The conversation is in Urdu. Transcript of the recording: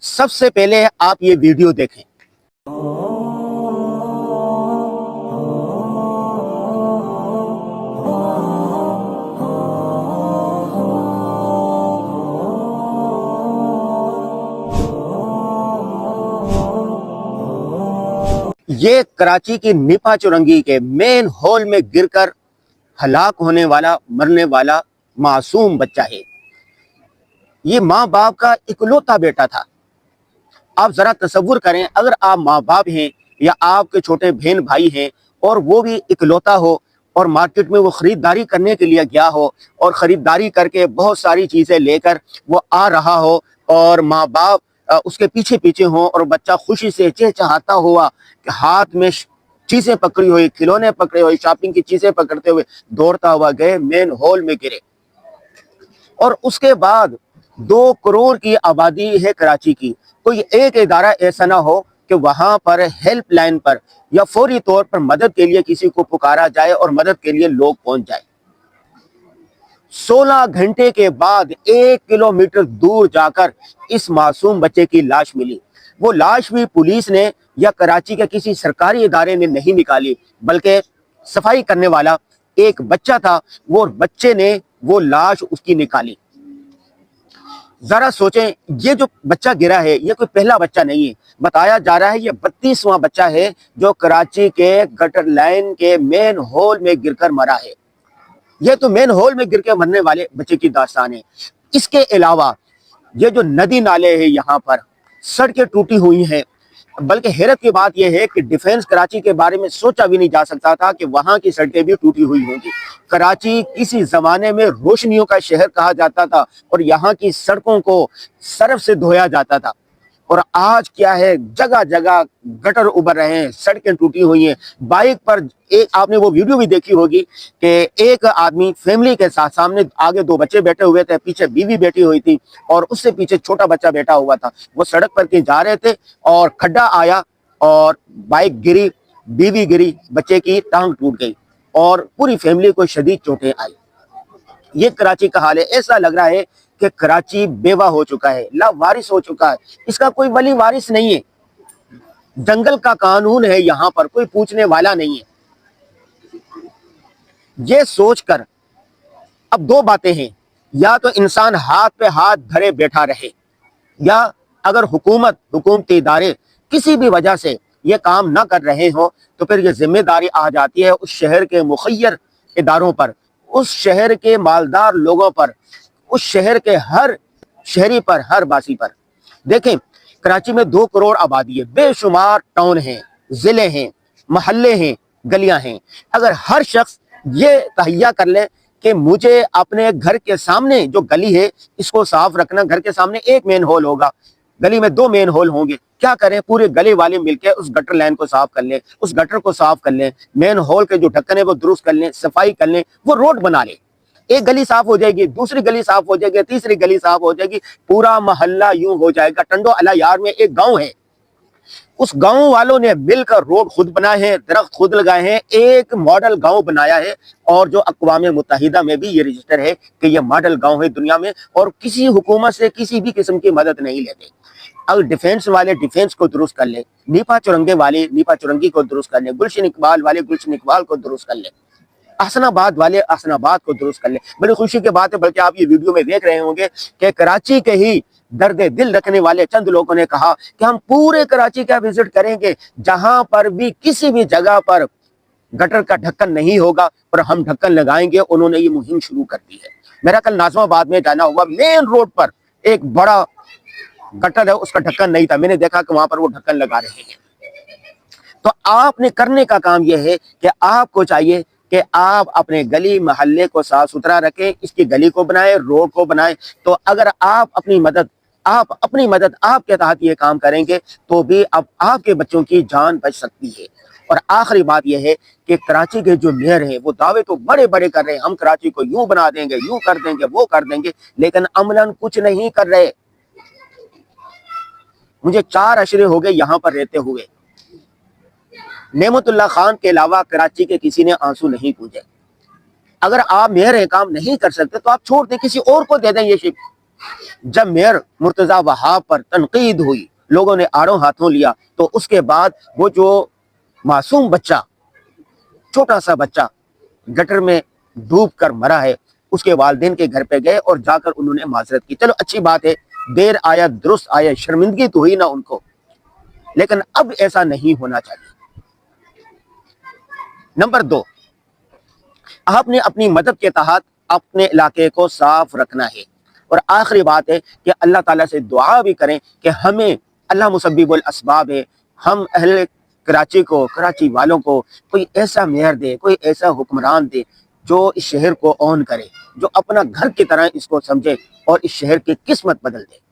سب سے پہلے آپ یہ ویڈیو دیکھیں۔ یہ کراچی کی نیپا چورنگی کے مین ہال میں گر کر ہلاک ہونے والا، مرنے والا معصوم بچہ ہے۔ یہ ماں باپ کا اکلوتا بیٹا تھا۔ آپ ذرا تصور کریں، اگر آپ ماں باپ ہیں یا آپ کے چھوٹے بہن بھائی ہیں اور وہ بھی اکلوتا ہو اور مارکیٹ میں وہ خریداری کرنے کے لیے گیا ہو اور خریداری کر کے بہت ساری چیزیں لے کر وہ آ رہا ہو اور ماں باپ اس کے پیچھے پیچھے ہوں اور بچہ خوشی سے چہچہاتا ہوا کہ ہاتھ میں چیزیں پکڑی ہوئی، کھلونے پکڑے ہوئے، شاپنگ کی چیزیں پکڑتے ہوئے دوڑتا ہوا گئے مین ہال میں گرے۔ اور اس کے بعد 2 کروڑ کی آبادی ہے کراچی کی، کوئی ایک ادارہ ایسا نہ ہو کہ وہاں پر ہیلپ لائن پر یا فوری طور پر مدد کے لیے کسی کو پکارا جائے اور مدد کے لیے لوگ پہنچ جائے۔ 16 گھنٹے کے بعد 1 کلومیٹر دور جا کر اس معصوم بچے کی لاش ملی۔ وہ لاش بھی پولیس نے یا کراچی کے کسی سرکاری ادارے نے نہیں نکالی، بلکہ صفائی کرنے والا ایک بچہ تھا، وہ بچے نے وہ لاش اس کی نکالی۔ ذرا سوچیں، یہ جو بچہ گرا ہے یہ کوئی پہلا بچہ نہیں ہے، بتایا جا رہا ہے یہ 32واں بچہ ہے جو کراچی کے گٹر لائن کے مین ہال میں گر کر مرا ہے۔ یہ تو مین ہال میں گر کے مرنے والے بچے کی داستان ہے۔ اس کے علاوہ یہ جو ندی نالے ہیں، یہاں پر سڑکیں ٹوٹی ہوئی ہیں، بلکہ حیرت کی بات یہ ہے کہ ڈیفنس کراچی کے بارے میں سوچا بھی نہیں جا سکتا تھا کہ وہاں کی سڑکیں بھی ٹوٹی ہوئی ہوں گی۔ کراچی کسی زمانے میں روشنیوں کا شہر کہا جاتا تھا اور یہاں کی سڑکوں کو سرف سے دھویا جاتا تھا، اور آج کیا ہے، جگہ جگہ گٹر ابھر رہے ہیں، سڑکیں ٹوٹی ہوئی ہیں۔ بائک پر آپ نے وہ ویڈیو بھی دیکھی ہوگی کہ ایک آدمی فیملی کے ساتھ، سامنے آگے 2 بچے بیٹھے ہوئے تھے، پیچھے بیوی بیٹھی ہوئی تھی اور اس سے پیچھے چھوٹا بچہ بیٹھا ہوا تھا۔ وہ سڑک پر کہیں جا رہے تھے اور کھڈا آیا اور بائک گری، بیوی گری، بچے کی ٹانگ ٹوٹ گئی اور پوری فیملی کو شدید چوٹیں آئی۔ یہ کراچی کا حال ہے۔ ایسا لگ رہا ہے کہ کراچی بیوہ ہو چکا ہے، لاوارث ہو چکا ہے، اس کا کوئی ولی وارث نہیں ہے۔ جنگل کا قانون ہے، یہاں پر کوئی پوچھنے والا نہیں ہے۔ یہ سوچ کر اب 2 باتیں ہیں، یا تو انسان ہاتھ پہ ہاتھ دھرے بیٹھا رہے، یا اگر حکومتی ادارے کسی بھی وجہ سے یہ کام نہ کر رہے ہوں تو پھر یہ ذمہ داری آ جاتی ہے اس شہر کے مخیر اداروں پر، اس شہر کے مالدار لوگوں پر، اس شہر کے ہر شہری پر، ہر باسی پر۔ دیکھیں، کراچی میں 2 کروڑ آبادی ہے، بے شمار ٹاؤن ہیں، ضلع ہیں، محلے ہیں، گلیاں ہیں۔ اگر ہر شخص یہ تہیہ کر لے کہ مجھے اپنے گھر کے سامنے جو گلی ہے اس کو صاف رکھنا، گھر کے سامنے 1 مین ہول ہوگا، گلی میں 2 مین ہول ہوں گے، کیا کریں، پورے گلی والے مل کے اس گٹر لائن کو صاف کر لیں، اس گٹر کو صاف کر لیں، مین ہول کے جو ڈھکن ہے وہ درست کر لیں، صفائی کر لیں، وہ روڈ بنا لیں۔ ایک گلی صاف ہو جائے گی، دوسری گلی صاف ہو جائے گی، تیسری گلی صاف ہو جائے گی، پورا محلہ یوں ہو جائے گا۔ ٹنڈو الیار میں ایک گاؤں ہے، اس گاؤں والوں نے مل کر روڈ خود بنائے ہیں، درخت خود لگائے ہیں، ایک ماڈل گاؤں بنایا ہے، اور جو اقوام متحدہ میں بھی یہ رجسٹر ہے کہ یہ ماڈل گاؤں ہے دنیا میں، اور کسی حکومت سے کسی بھی قسم کی مدد نہیں لیتے۔ اگر ڈیفنس والے ڈیفنس کو درست کر لیں، نیپا چورنگے والے نیپا چورنگی کو درست کر لیں، گلشن اقبال والے گلشن اقبال کو درست کر لیں، احسن آباد والے احسن آباد کو درست کر لیں۔ بڑی خوشی کی بات ہے، بلکہ آپ یہ ویڈیو میں دیکھ رہے ہوں گے کہ کراچی کے ہی درد دل رکھنے والے چند لوگوں نے کہا کہ ہم پورے کراچی کا وزٹ کریں گے، جہاں پر بھی کسی بھی جگہ پر گٹر کا ڈھکن نہیں ہوگا اور ہم ڈھکن لگائیں گے۔ انہوں نے یہ مہم شروع کر دی ہے۔ میرا کل ناظم آباد میں جانا ہوا، مین روڈ پر ایک بڑا گٹر ہے، اس کا ڈھکن نہیں تھا، میں نے دیکھا کہ وہاں پر وہ ڈھکن لگا رہے ہیں۔ تو آپ نے کرنے کا کام یہ ہے کہ آپ کو چاہیے کہ آپ اپنے گلی محلے کو صاف ستھرا رکھیں، اس کی گلی کو بنائیں، روڈ کو بنائیں۔ تو اگر آپ اپنی مدد آپ کے تحت یہ کام کریں گے تو بھی اب آپ کے بچوں کی جان بچ سکتی ہے۔ اور آخری بات یہ ہے کہ کراچی کے جو میئر ہیں وہ دعوے تو بڑے بڑے کر رہے ہیں، ہم کراچی کو یوں بنا دیں گے، یوں کر دیں گے، وہ کر دیں گے، لیکن عملاً کچھ نہیں کر رہے۔ مجھے 4 عشرے ہو گئے یہاں پر رہتے ہوئے، نعمت اللہ خان کے علاوہ کراچی کے کسی نے آنسو نہیں پوجے۔ اگر آپ میئر کام نہیں کر سکتے تو آپ چھوڑ دیں، کسی اور کو دے دیں یہ شپ۔ جب میئر مرتضی وہاب پر تنقید ہوئی، لوگوں نے آڑوں ہاتھوں لیا، تو اس کے بعد وہ جو معصوم بچہ، چھوٹا سا بچہ گٹر میں ڈوب کر مرا ہے، اس کے والدین کے گھر پہ گئے اور جا کر انہوں نے معذرت کی۔ چلو اچھی بات ہے، دیر آیا درست آیا، شرمندگی تو ہوئی نا ان کو، لیکن اب ایسا نہیں ہونا چاہیے۔ نمبر 2، آپ نے اپنی مدد کے تحت اپنے علاقے کو صاف رکھنا ہے۔ اور آخری بات ہے کہ اللہ تعالیٰ سے دعا بھی کریں کہ ہمیں، اللہ مسبب الاسباب ہے، ہم اہل کراچی کو، کراچی والوں کو کوئی ایسا میئر دے، کوئی ایسا حکمران دے جو اس شہر کو اون کرے، جو اپنا گھر کی طرح اس کو سمجھے اور اس شہر کی قسمت بدل دے۔